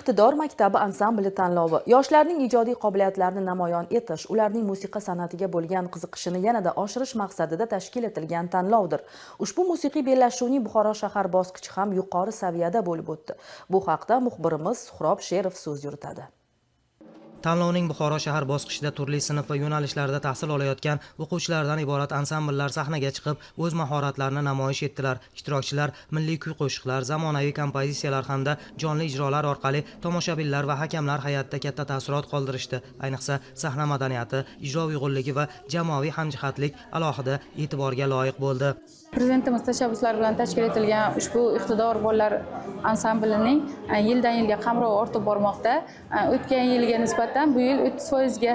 Iqtidor maktabi ansambli tanlovi yoshlarning ijodiy qobiliyatlarini namoyon etish, ularning musiqa san'atiga bo'lgan qiziqishini yanada oshirish maqsadida tashkil etilgan tanlovdir. Ushbu musiqiy bellashuvning Buxoro shahar bosqichi ham yuqori saviyada bo'lib o'tdi. Bu haqda muxbirimiz Suhrob Sherov so'z yuritadi. Tanlovning Buxoro shahar bosqichida turli sinf va yo'nalishlarda tahsil olayotgan o'quvchilardan iborat ansambllar sahnaga chiqib, o'z mahoratlarini namoyish etdilar. Ishtirokchilar milliy kuy-qo'shiqlar, zamonaviy kompozitsiyalar hamda jonli ijrolar orqali tomoshabinlar va hakamlar hayotida katta taassurot qoldirishdi. Ayniqsa, sahna madaniyati, ijro uyg'unligi va jamoaviy hamjihatlik alohida e'tiborga loyiq bo'ldi. Prezidentimiz tashabbuslari bilan tashkil etilgan ushbu iqtidor bolalar ansamblining yildan yilga qamrovi ortib bormoqda. O'tgan yilga nisbatan bu yil 30% ga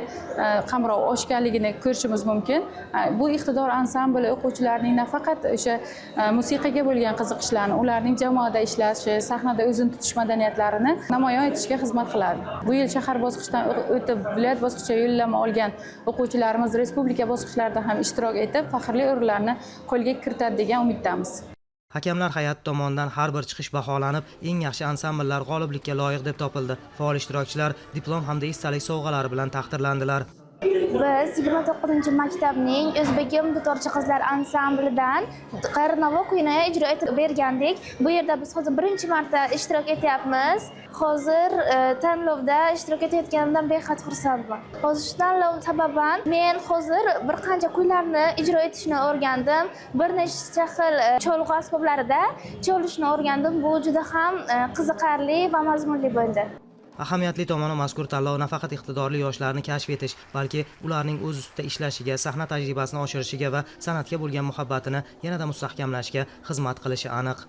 qamrov oshganligini ko'rishimiz mumkin. Bu iqtidor ansambli o'quvchilarining nafaqat o'sha musiqaga bo'lgan qiziqishlarini, ularning jamoada ishlashi, sahnada o'zini tutish madaniyatlarini namoyon etishga xizmat qiladi. Bu yil shahar bosqichidan o'tib, viloyat bosqichiga yo'llanma olgan o'quvchilarimiz respublika bosqichlarida ham ishtirok etib, faxrli o'rinlarni qo'lga kiritadi degan umiddamiz. Hakamlar hay'ati tomonidan har bir chiqish baholanib, eng yaxshi ansambllar g'oliblikka loyiq deb topildi. Faol ishtirokchilar diplom hamda esdalik sovg'alari bilan taqdirlandilar. Biz 29-maktabning O'zbekim dutorchi qizlar ansamblidan Qarnavo kuyini ijro etib bergandik. Bu yerda biz hozir birinchi marta ishtirok etyapmiz. Hozir tanlovda ishtirok etayotganimdan behad xursandman. Hozir shu tanlov sababan men hozir bir qancha kuylarni ijro etishni o'rgandim. Bir nechta xil cholg'u asboblarida cholishni o'rgandim. Bu juda ham qiziqarli va mazmunli bo'ldi. Ahamiyatli tomoni mazkur tanlov nafaqat iqtidorli yoshlarni kashf etish, balki ularning o'z ustida ishlashiga, sahna tajribasini oshirishiga va san'atga bo'lgan muhabbatini yanada mustahkamlashga xizmat qilishi aniq.